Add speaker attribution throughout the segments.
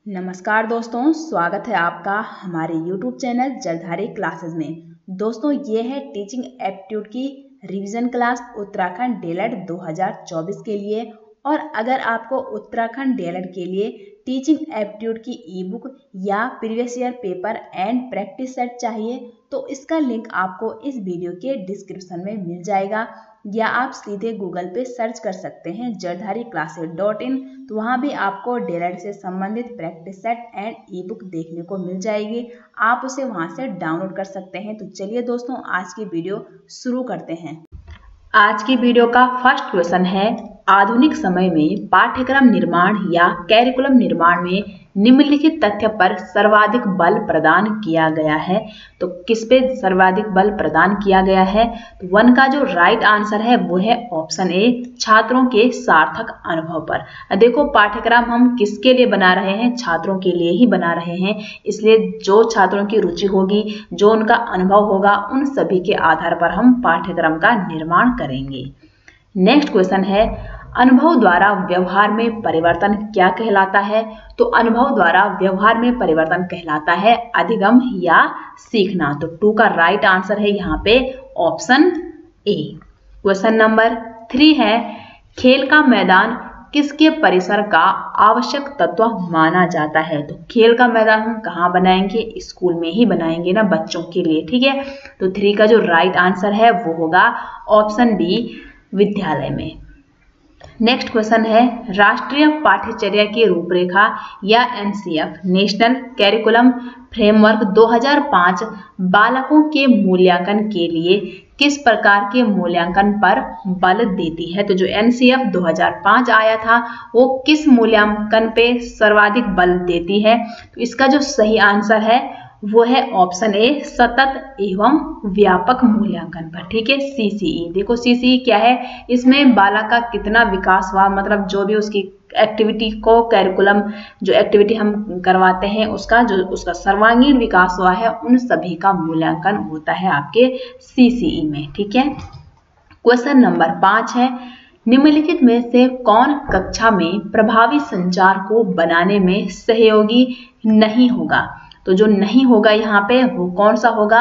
Speaker 1: नमस्कार दोस्तों, स्वागत है आपका हमारे YouTube चैनल जलधारी क्लासेस में। दोस्तों, ये है टीचिंग एप्टीट्यूड की रिवीजन क्लास उत्तराखंड डीएलएड 2024 के लिए। और अगर आपको उत्तराखंड डीएलएड के लिए टीचिंग एप्टीट्यूड की ई बुक या previous year paper and practice set चाहिए तो इसका लिंक आपको इस वीडियो के डिस्क्रिप्शन में मिल जाएगा, या आप सीधे गूगल पे सर्च कर सकते हैं jaldhariclasses.in। तो वहाँ भी आपको डीएलएड से संबंधित practice set and E book देखने को मिल जाएगी। आप उसे वहाँ से डाउनलोड कर सकते हैं। तो चलिए दोस्तों, आज की वीडियो शुरू करते हैं। आज की वीडियो का फर्स्ट क्वेश्चन है, आधुनिक समय में पाठ्यक्रम निर्माण या कैरिकुलम निर्माण में निम्नलिखित तथ्य पर सर्वाधिक बल प्रदान किया गया है। तो किस पे सर्वाधिक बल प्रदान किया गया है? तो 1 का जो राइट आंसर है वो है ऑप्शन ए, छात्रों के सार्थक अनुभव पर। देखो, पाठ्यक्रम हम किसके लिए बना रहे हैं? छात्रों के लिए ही बना रहे हैं। इसलिए जो छात्रों की रुचि होगी, जो उनका अनुभव होगा, उन सभी के आधार पर हम पाठ्यक्रम का निर्माण करेंगे। नेक्स्ट क्वेश्चन है, अनुभव द्वारा व्यवहार में परिवर्तन क्या कहलाता है? तो अनुभव द्वारा व्यवहार में परिवर्तन कहलाता है अधिगम या सीखना। तो 2 का राइट आंसर है यहाँ पे ऑप्शन ए। क्वेश्चन नंबर 3 है, खेल का मैदान किसके परिसर का आवश्यक तत्व माना जाता है? तो खेल का मैदान हम कहाँ बनाएंगे? स्कूल में ही बनाएंगे ना, बच्चों के लिए। ठीक है, तो 3 का जो राइट आंसर है वो होगा ऑप्शन बी, विद्यालय में। नेक्स्ट क्वेश्चन है, राष्ट्रीय पाठ्यचर्या की रूपरेखा या एनसीएफ नेशनल कैरिकुलम फ्रेमवर्क 2005 बालकों के मूल्यांकन के लिए किस प्रकार के मूल्यांकन पर बल देती है? तो जो एनसीएफ 2005 आया था वो किस मूल्यांकन पे सर्वाधिक बल देती है? तो इसका जो सही आंसर है वो है ऑप्शन ए, सतत एवं व्यापक मूल्यांकन पर। ठीक है, सीसीई। देखो सीसीई क्या है, इसमें बालक का कितना विकास हुआ, मतलब जो भी उसकी एक्टिविटी को कैरिकुलम जो एक्टिविटी हम करवाते हैं उसका सर्वांगीण विकास हुआ है, उन सभी का मूल्यांकन होता है आपके सीसीई में। ठीक है, क्वेश्चन नंबर 5 है, निम्नलिखित में से कौन कक्षा में प्रभावी संचार को बनाने में सहयोगी नहीं होगा? तो जो नहीं होगा यहाँ पे वो कौन सा होगा?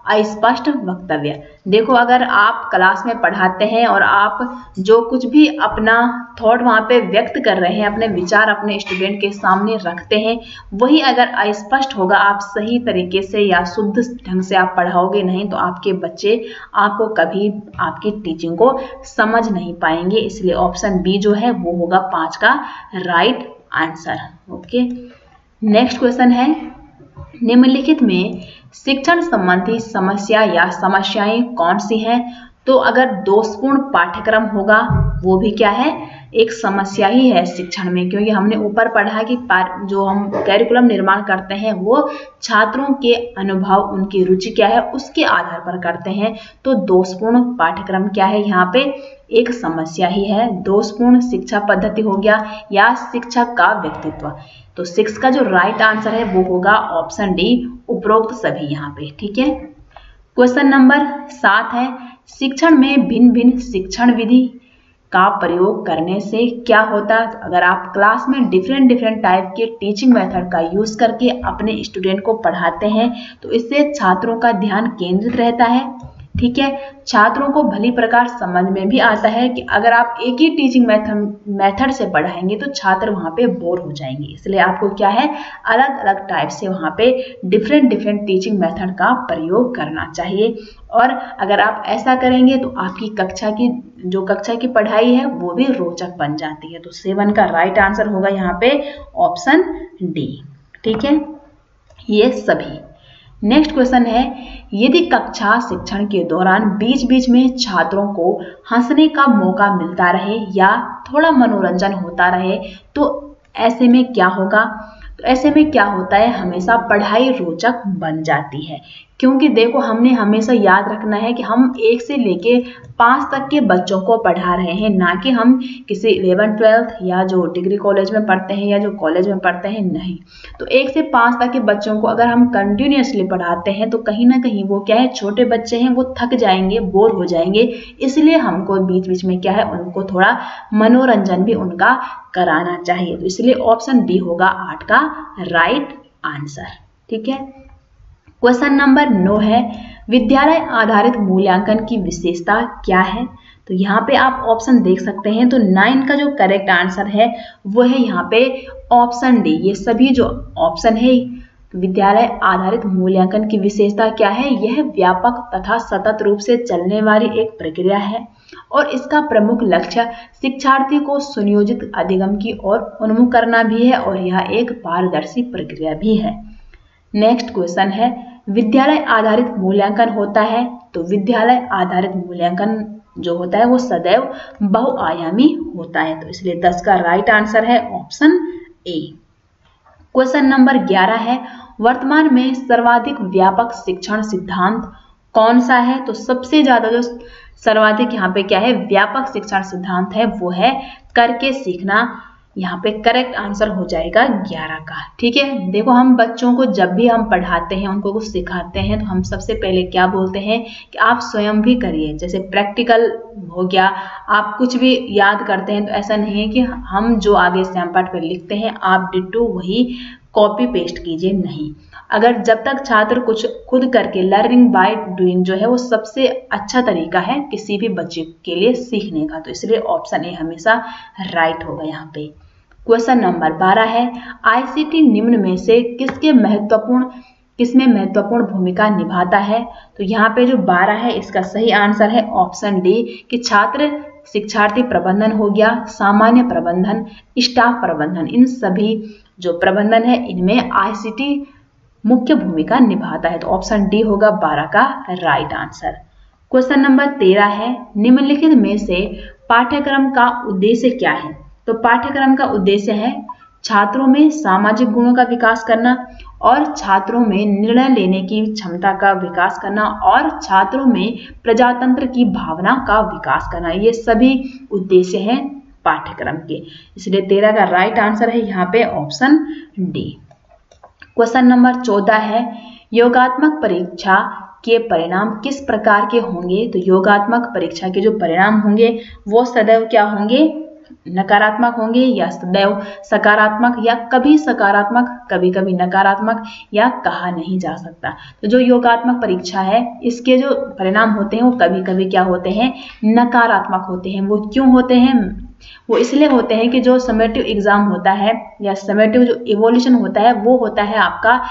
Speaker 1: अस्पष्ट वक्तव्य। देखो, अगर आप क्लास में पढ़ाते हैं और आप जो कुछ भी अपना थॉट वहाँ पे व्यक्त कर रहे हैं, अपने विचार अपने स्टूडेंट के सामने रखते हैं, वही अगर अस्पष्ट होगा, आप सही तरीके से या शुद्ध ढंग से आप पढ़ाओगे नहीं, तो आपके बच्चे आपको कभी आपकी टीचिंग को समझ नहीं पाएंगे। इसलिए ऑप्शन बी जो है वो होगा 5 का right answer. Okay, next question है, निम्नलिखित में शिक्षण संबंधी समस्या या समस्याएं कौन सी हैं? तो अगर दोषपूर्ण पाठ्यक्रम होगा वो भी क्या है? एक समस्या ही है शिक्षण में, क्योंकि हमने ऊपर पढ़ा कि जो हम कैरिकुलम निर्माण करते हैं वो छात्रों के अनुभव, उनकी रुचि क्या है उसके आधार पर करते हैं। तो दोषपूर्ण पाठ्यक्रम क्या है? यहाँ पे एक समस्या ही है। दोषपूर्ण शिक्षा पद्धति हो गया या शिक्षक का व्यक्तित्व। तो 6 का जो राइट आंसर है वो होगा ऑप्शन डी, उपरोक्त सभी यहाँ पे। ठीक है, क्वेश्चन नंबर 7 है, शिक्षण में भिन्न भिन्न शिक्षण विधि का प्रयोग करने से क्या होता है? अगर आप क्लास में डिफरेंट टाइप के टीचिंग मेथड का यूज करके अपने स्टूडेंट को पढ़ाते हैं तो इससे छात्रों का ध्यान केंद्रित रहता है। ठीक है, छात्रों को भली प्रकार समझ में भी आता है कि अगर आप एक ही टीचिंग मेथड से पढ़ाएंगे तो छात्र वहाँ पे बोर हो जाएंगे। इसलिए आपको क्या है, अलग अलग टाइप से वहाँ पे डिफरेंट टीचिंग मेथड का प्रयोग करना चाहिए। और अगर आप ऐसा करेंगे तो आपकी कक्षा की पढ़ाई है वो भी रोचक बन जाती है। तो 7 का राइट आंसर होगा यहाँ पे ऑप्शन डी। ठीक है, ये सभी। नेक्स्ट क्वेश्चन है, यदि कक्षा शिक्षण के दौरान बीच बीच में छात्रों को हंसने का मौका मिलता रहे या थोड़ा मनोरंजन होता रहे तो ऐसे में क्या होगा? तो ऐसे में क्या होता है, हमेशा पढ़ाई रोचक बन जाती है। क्योंकि देखो हमने हमेशा याद रखना है कि हम 1 से लेके 5 तक के बच्चों को पढ़ा रहे हैं, ना कि हम किसी 11th 12th या जो डिग्री कॉलेज में पढ़ते हैं या जो कॉलेज में पढ़ते हैं, नहीं। तो 1 से 5 तक के बच्चों को अगर हम कंटिन्यूअसली पढ़ाते हैं तो कहीं ना कहीं वो क्या है, छोटे बच्चे हैं, वो थक जाएंगे, बोर हो जाएंगे। इसलिए हमको बीच बीच में क्या है, उनको थोड़ा मनोरंजन भी उनका कराना चाहिए। तो इसलिए ऑप्शन बी होगा 8 का राइट आंसर। ठीक है। क्वेश्चन नंबर 9 है, विद्यालय आधारित मूल्यांकन की विशेषता क्या है? तो यहाँ पे आप ऑप्शन देख सकते हैं। तो 9 का जो करेक्ट आंसर है वो है यहाँ पे ऑप्शन डी। ये सभी जो ऑप्शन है, विद्यालय आधारित मूल्यांकन की विशेषता क्या है? यह व्यापक तथा सतत रूप से चलने वाली एक प्रक्रिया है और इसका प्रमुख लक्ष्य शिक्षार्थी को सुनियोजित अधिगम की ओर उन्मुख करना भी है और यह एक पारदर्शी प्रक्रिया भी है। नेक्स्ट क्वेश्चन है, विद्यालय आधारित मूल्यांकन होता है? तो विद्यालय आधारित मूल्यांकन जो होता है वो सदैव बहुआयामी होता है। तो इसलिए 10 का राइट आंसर है ऑप्शन ए। क्वेश्चन नंबर 11 है, वर्तमान में सर्वाधिक व्यापक शिक्षण सिद्धांत कौन सा है? तो सबसे ज्यादा जो सर्वाधिक यहाँ पे क्या है, व्यापक शिक्षण सिद्धांत है वो है करके सीखना। यहाँ पे करेक्ट आंसर हो जाएगा 11 का। ठीक है। देखो हम बच्चों को जब भी हम पढ़ाते हैं, उनको कुछ सिखाते हैं, तो हम सबसे पहले क्या बोलते हैं कि आप स्वयं भी करिए। जैसे प्रैक्टिकल हो गया, आप कुछ भी याद करते हैं तो ऐसा नहीं है कि हम जो आगे सैमपाठ पे लिखते हैं आप डिट्टो वही कॉपी पेस्ट कीजिए, नहीं। अगर जब तक छात्र कुछ खुद करके, लर्निंग बाय डूइंग जो है वो सबसे अच्छा तरीका है किसी भी बच्चे के लिए सीखने का। तो इसलिए ऑप्शन ए हमेशा राइट होगा यहाँ पे। क्वेश्चन नंबर 12 है, आईसीटी निम्न में से किसमें महत्वपूर्ण भूमिका निभाता है? तो यहाँ पे जो 12 है इसका सही आंसर है ऑप्शन डी कि छात्र शिक्षार्थी प्रबंधन हो गया, सामान्य प्रबंधन, स्टाफ प्रबंधन, इन सभी जो प्रबंधन है इनमें आईसीटी मुख्य भूमिका निभाता है। तो ऑप्शन डी होगा 12 का राइट आंसर। क्वेश्चन नंबर 13 है, निम्नलिखित में से पाठ्यक्रम का उद्देश्य क्या है? तो पाठ्यक्रम का उद्देश्य है छात्रों में सामाजिक गुणों का विकास करना और छात्रों में निर्णय लेने की क्षमता का विकास करना और छात्रों में प्रजातंत्र की भावना का विकास करना। ये सभी उद्देश्य हैं पाठ्यक्रम के। इसलिए 13 का राइट आंसर है यहाँ पे ऑप्शन डी। क्वेश्चन नंबर 14 है, योगात्मक परीक्षा के परिणाम किस प्रकार के होंगे? तो योगात्मक परीक्षा के जो परिणाम होंगे वो सदैव क्या होंगे, नकारात्मक होंगे या सदैव सकारात्मक या कभी सकारात्मक कभी कभी नकारात्मक या कहा नहीं जा सकता। तो जो योगात्मक परीक्षा है इसके जो परिणाम होते हैं वो कभी कभी क्या होते हैं, नकारात्मक होते हैं। वो क्यों होते हैं? वो इसलिए होते हैं कि जो समेटिव एग्जाम होता है या समेटिव जो इवोल्यूशन होता है वो होता है आपका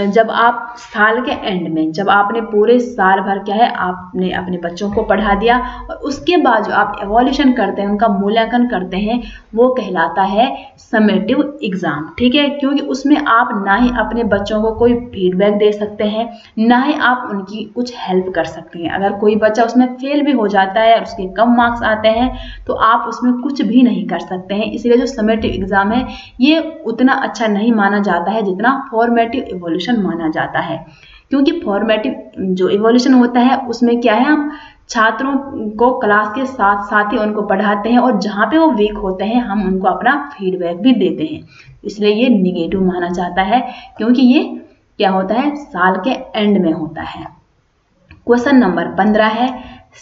Speaker 1: जब आप साल के एंड में, जब आपने पूरे साल भर क्या है आपने अपने बच्चों को पढ़ा दिया और उसके बाद जो आप एवोल्यूशन करते हैं, उनका मूल्यांकन करते हैं, वो कहलाता है समेटिव एग्जाम। ठीक है। क्योंकि उसमें आप ना ही अपने बच्चों को कोई फीडबैक दे सकते हैं, ना ही आप उनकी कुछ हेल्प कर सकते हैं। अगर कोई बच्चा उसमें फेल भी हो जाता है और उसके कम मार्क्स आते हैं तो आप उसमें कुछ भी नहीं कर सकते हैं। इसलिए जो समेटिव एग्जाम है ये उतना अच्छा नहीं माना जाता है जितना फॉर्मेटिव इवोल्यूशन माना जाता है। क्योंकि फॉर्मेटिव जो इवोल्यूशन होता है उसमें क्या है, हम छात्रों को क्लास के साथ साथ ही उनको पढ़ाते हैं और जहाँ पे वो वीक होते हैं हम उनको अपना फीडबैक भी देते हैं। इसलिए ये निगेटिव माना जाता है क्योंकि ये क्या होता है, साल के एंड में होता है। क्वेश्चन नंबर 15 है,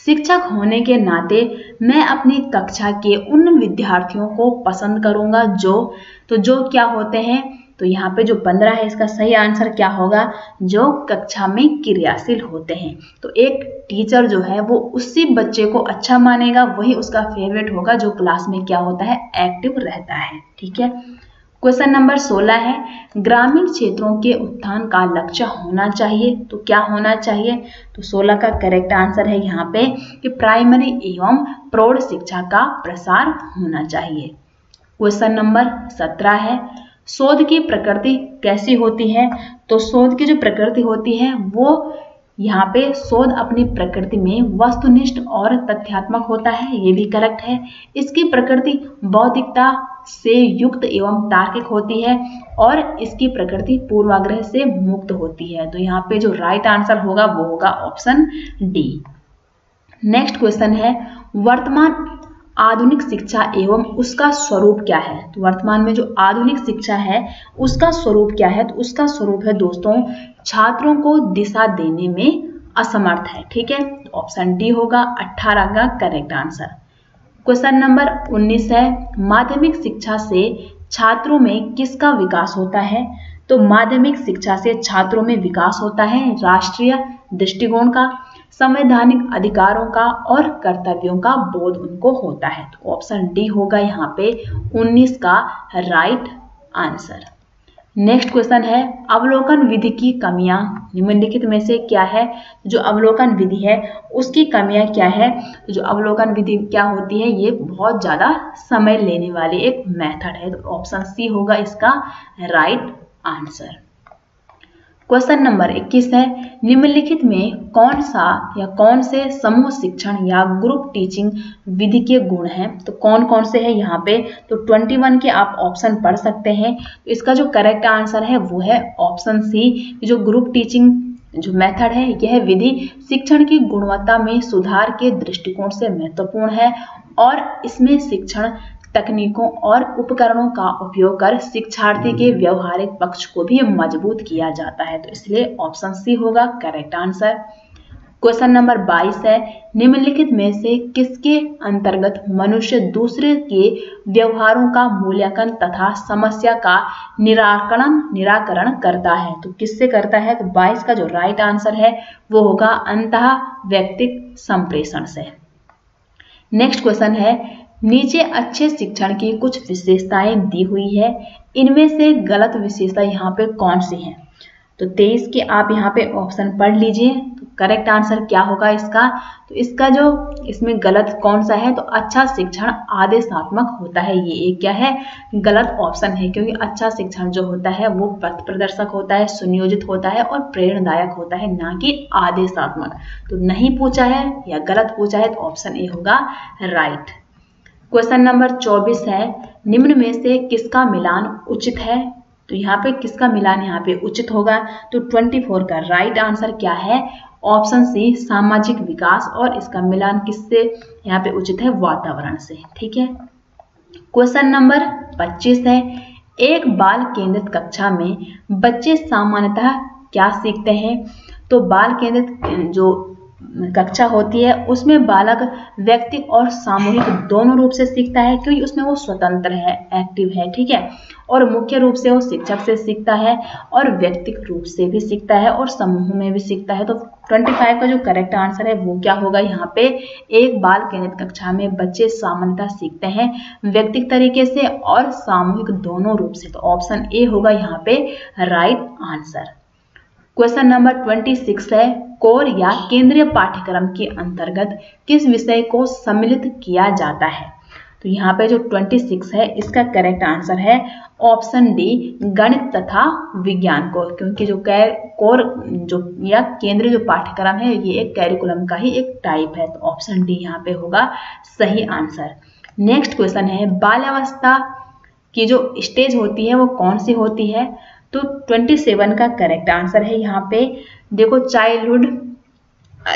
Speaker 1: शिक्षक होने के नाते मैं अपनी कक्षा के उन विद्यार्थियों को पसंद करूंगा जो क्या होते हैं। तो यहाँ पे जो 15 है इसका सही आंसर क्या होगा, जो कक्षा में क्रियाशील होते हैं। तो एक टीचर जो है वो उसी बच्चे को अच्छा मानेगा, वही उसका फेवरेट होगा जो क्लास में क्या होता है, एक्टिव रहता है। ठीक है। क्वेश्चन नंबर 16 है, ग्रामीण क्षेत्रों के उत्थान का लक्ष्य होना चाहिए। तो क्या होना चाहिए? तो 16 का करेक्ट आंसर है यहाँ पे कि प्राइमरी एवं प्रौढ़ शिक्षा का प्रसार होना चाहिए। क्वेश्चन नंबर 17 है, शोध की प्रकृति कैसी होती है? तो शोध की जो प्रकृति होती है वो यहाँ पे शोध अपनी प्रकृति में वस्तुनिष्ठ और तथ्यात्मक होता है, ये भी करेक्ट है। इसकी प्रकृति बौद्धिकता, से युक्त एवं तार्किक होती है और इसकी प्रकृति पूर्वाग्रह से मुक्त होती है। तो यहाँ पे जो राइट आंसर होगा वो होगा ऑप्शन डी। नेक्स्ट क्वेश्चन है, वर्तमान आधुनिक शिक्षा एवं उसका स्वरूप क्या है। तो वर्तमान में जो आधुनिक शिक्षा है उसका स्वरूप क्या है। तो उसका स्वरूप है दोस्तों, छात्रों को दिशा देने में असमर्थ है। ठीक है, तो ऑप्शन डी होगा 18 का करेक्ट आंसर। क्वेश्चन नंबर 19 है, माध्यमिक शिक्षा से छात्रों में किसका विकास होता है। तो माध्यमिक शिक्षा से छात्रों में विकास होता है राष्ट्रीय दृष्टिकोण का, संवैधानिक अधिकारों का और कर्तव्यों का बोध उनको होता है। तो ऑप्शन डी होगा यहाँ पे 19 का राइट आंसर। नेक्स्ट क्वेश्चन है, अवलोकन विधि की कमियां निम्नलिखित में से क्या है। जो अवलोकन विधि है उसकी कमियां क्या है। तो जो अवलोकन विधि क्या होती है, ये बहुत ज्यादा समय लेने वाली एक मेथड है। तो ऑप्शन सी होगा इसका राइट आंसर। क्वेश्चन नंबर 21 है, निम्नलिखित में कौन सा या कौन से समूह शिक्षण या ग्रुप टीचिंग विधि के गुण हैं। तो कौन कौन से हैं यहाँ पे। तो 21 के आप ऑप्शन पढ़ सकते हैं। तो इसका जो करेक्ट आंसर है वो है ऑप्शन सी। जो ग्रुप टीचिंग जो मेथड है यह विधि शिक्षण की गुणवत्ता में सुधार के दृष्टिकोण से महत्वपूर्ण है और इसमें शिक्षण तकनीकों और उपकरणों का उपयोग कर शिक्षार्थी के व्यवहारिक पक्ष को भी मजबूत किया जाता है। तो इसलिए ऑप्शन सी होगा करेक्ट आंसर। क्वेश्चन नंबर 22 है, निम्नलिखित में से किसके अंतर्गत मनुष्य दूसरे के व्यवहारों का मूल्यांकन तथा समस्या का निराकरण करता है। तो किससे करता है। तो 22 का जो राइट आंसर है वो होगा अंतः व्यक्तिक संप्रेषण से। नेक्स्ट क्वेश्चन है, नीचे अच्छे शिक्षण की कुछ विशेषताएं दी हुई है, इनमें से गलत विशेषता यहाँ पे कौन सी है। तो 23 के आप यहाँ पे ऑप्शन पढ़ लीजिए। तो करेक्ट आंसर क्या होगा इसका। तो इसका जो इसमें गलत कौन सा है। तो अच्छा शिक्षण आदेशात्मक होता है, ये एक क्या है गलत ऑप्शन है, क्योंकि अच्छा शिक्षण जो होता है वो पथ प्रदर्शक होता है, सुनियोजित होता है और प्रेरणादायक होता है, ना कि आदेशात्मक। तो नहीं पूछा है या गलत पूछा है तो ऑप्शन ए होगा राइट। क्वेश्चन नंबर 24 है, निम्न में से किसका मिलान उचित है। तो यहाँ पे किसका मिलान यहाँ पे उचित होगा। तो 24 का राइट आंसर क्या है। ऑप्शन सी सामाजिक विकास, और इसका मिलान किससे यहाँ पे उचित है, वातावरण से। ठीक है। क्वेश्चन नंबर 25 है, एक बाल केंद्रित कक्षा में बच्चे सामान्यतः क्या सीखते हैं। तो बाल केंद्रित जो कक्षा होती है उसमें बालक व्यक्ति और सामूहिक दोनों रूप से सीखता है, क्योंकि उसमें वो स्वतंत्र है, एक्टिव है। ठीक है। और मुख्य रूप से वो शिक्षक से सीखता है और व्यक्तिगत रूप से भी सीखता है और समूह में भी सीखता है। तो 25 का जो करेक्ट आंसर है वो क्या होगा यहाँ पे, एक बाल केंद्रित कक्षा में बच्चे सामान्यतः सीखते हैं व्यक्तिगत तरीके से और सामूहिक दोनों रूप से। तो ऑप्शन ए होगा यहाँ पे राइट आंसर। क्वेश्चन नंबर 26 है, कोर या केंद्रीय पाठ्यक्रम के अंतर्गत किस विषय को सम्मिलित किया जाता है। तो यहाँ पे जो 26 है इसका करेक्ट आंसर है ऑप्शन डी, गणित तथा विज्ञान को, क्योंकि जो कोर जो या केंद्रीय जो पाठ्यक्रम है ये एक कैरिकुलम का ही एक टाइप है। तो ऑप्शन डी यहाँ पे होगा सही आंसर। नेक्स्ट क्वेश्चन है, बाल्यावस्था की जो स्टेज होती है वो कौन सी होती है। तो 27 का करेक्ट आंसर है। यहाँ पे देखो चाइल्डहुड,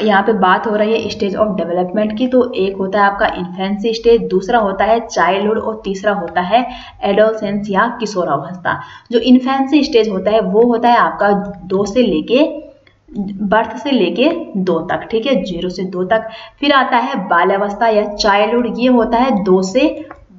Speaker 1: यहाँ पे बात हो रही है स्टेज ऑफ डेवलपमेंट की। तो एक होता है आपका इन्फेंसी स्टेज, दूसरा होता है चाइल्डहुड और तीसरा होता है एडोलसेंस या किशोरावस्था। जो इन्फेंसी स्टेज होता है वो होता है आपका 2 से लेके बर्थ से लेके 2 तक। ठीक है, 0 से 2 तक। फिर आता है बाल्यावस्था या चाइल्डहुड, ये होता है 2 से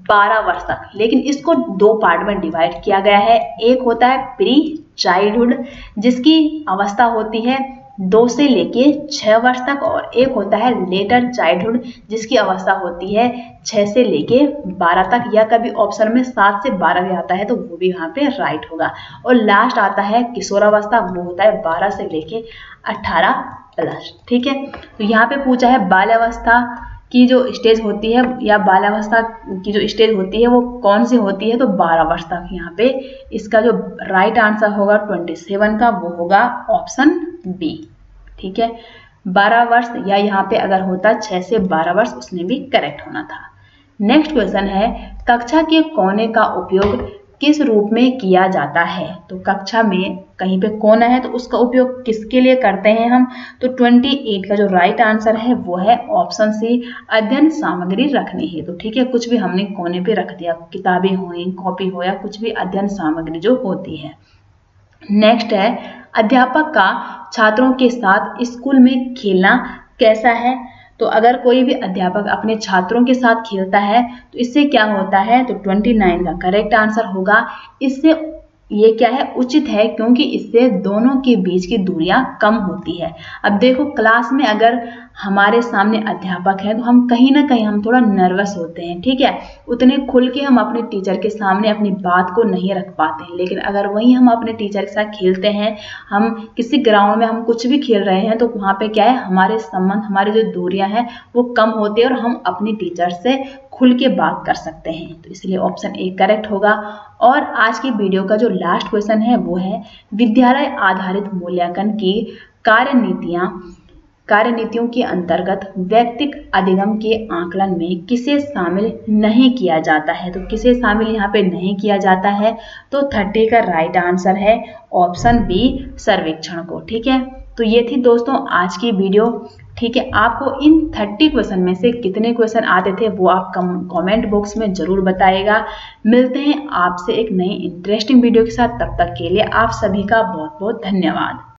Speaker 1: 12 वर्ष तक, लेकिन इसको 2 पार्ट में डिवाइड किया गया है। एक होता है प्री चाइल्डहुड जिसकी अवस्था होती है 2 से लेके 6 वर्ष तक, और एक होता है लेटर चाइल्डहुड जिसकी अवस्था होती है 6 से लेके 12 तक, या कभी ऑप्शन में 7 से 12 भी आता है तो वो भी यहाँ पे राइट होगा। और लास्ट आता है किशोरावस्था, वो होता है 12 से लेके 18 प्लस। ठीक है, तो यहाँ पे पूछा है बाल्यावस्था की जो स्टेज होती है या बाल्यावस्था की जो स्टेज होती है वो कौन सी होती है। तो 12 वर्ष तक। यहाँ पे इसका जो राइट आंसर होगा 27 का वो होगा ऑप्शन बी। ठीक है, 12 वर्ष, या यहाँ पे अगर होता 6 से 12 वर्ष उसमें भी करेक्ट होना था। नेक्स्ट क्वेश्चन है कक्षा के कोने का उपयोग किस रूप में किया जाता है। तो कक्षा में कहीं पे कोना है तो उसका उपयोग किसके लिए करते हैं हम, तो 28 का जो राइट आंसर है वो है ऑप्शन सी, अध्ययन सामग्री रखने हेतु। तो ठीक है, कुछ भी हमने कोने पे रख दिया, किताबें हो, कॉपी हो या कुछ भी अध्ययन सामग्री जो होती है। नेक्स्ट है अध्यापक का छात्रों के साथ स्कूल में खेलना कैसा है। तो अगर कोई भी अध्यापक अपने छात्रों के साथ खेलता है तो इससे क्या होता है, तो 29 का करेक्ट आंसर होगा। इससे ये क्या है, उचित है, क्योंकि इससे दोनों के बीच की दूरियां कम होती है। अब देखो क्लास में अगर हमारे सामने अध्यापक है तो हम कहीं ना कहीं हम थोड़ा नर्वस होते हैं, ठीक है, उतने खुल के हम अपने टीचर के सामने अपनी बात को नहीं रख पाते हैं। लेकिन अगर वहीं हम अपने टीचर के साथ खेलते हैं, हम किसी ग्राउंड में हम कुछ भी खेल रहे हैं, तो वहाँ पे क्या है, हमारे संबंध, हमारी जो दूरियां हैं वो कम होती है और हम अपने टीचर से खुल के बात कर सकते हैं। तो इसलिए ऑप्शन ए करेक्ट होगा। और आज की वीडियो का जो लास्ट क्वेश्चन है वो है विद्यालय आधारित मूल्यांकन की कार्यनीतियों के अंतर्गत व्यक्तिक अधिगम के आकलन में किसे शामिल नहीं किया जाता है। तो किसे शामिल यहाँ पे नहीं किया जाता है, तो 30 का राइट आंसर है ऑप्शन बी, सर्वेक्षण को। ठीक है, तो ये थी दोस्तों आज की वीडियो। ठीक है, आपको इन 30 क्वेश्चन में से कितने क्वेश्चन आते थे वो आप कमेंट बॉक्स में जरूर बताइएगा। मिलते हैं आपसे एक नई इंटरेस्टिंग वीडियो के साथ, तब तक के लिए आप सभी का बहुत बहुत धन्यवाद।